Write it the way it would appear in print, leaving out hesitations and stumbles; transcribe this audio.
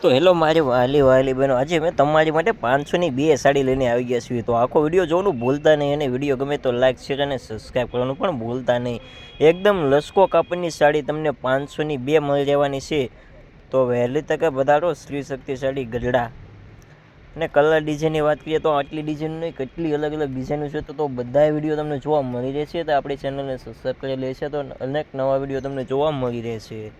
તો હેલો મારી વાલી બહેનો, આજે મેં તમારી માટે 500ની 2 સાડી લઈને આવી ગયા છીએ. તો આખો વિડીયો જોવાનું ભૂલતા નહીં, અને વિડીયો ગમે તો લાઈક શેર અને સબસ્ક્રાઈબ કરવાનું પણ ભૂલતા નહીં. એકદમ લસકો કાપડની સાડી તમને 500ની 2 મળી રહેવાની છે. તો વહેલી તકે વધારો શ્રી શક્તિ સાડી ગઢડા. અને કલર ડિઝાઇનની વાત કરીએ તો આટલી ડિઝાઇન નહીં, કેટલી અલગ અલગ ડિઝાઇનો છે. તો બધા વિડીયો તમને જોવા મળી રહેશે. તો આપણી ચેનલને સબસ્ક્રાઈબ કરી લેશે તો અનેક નવા વિડીયો તમને જોવા મળી રહેશે.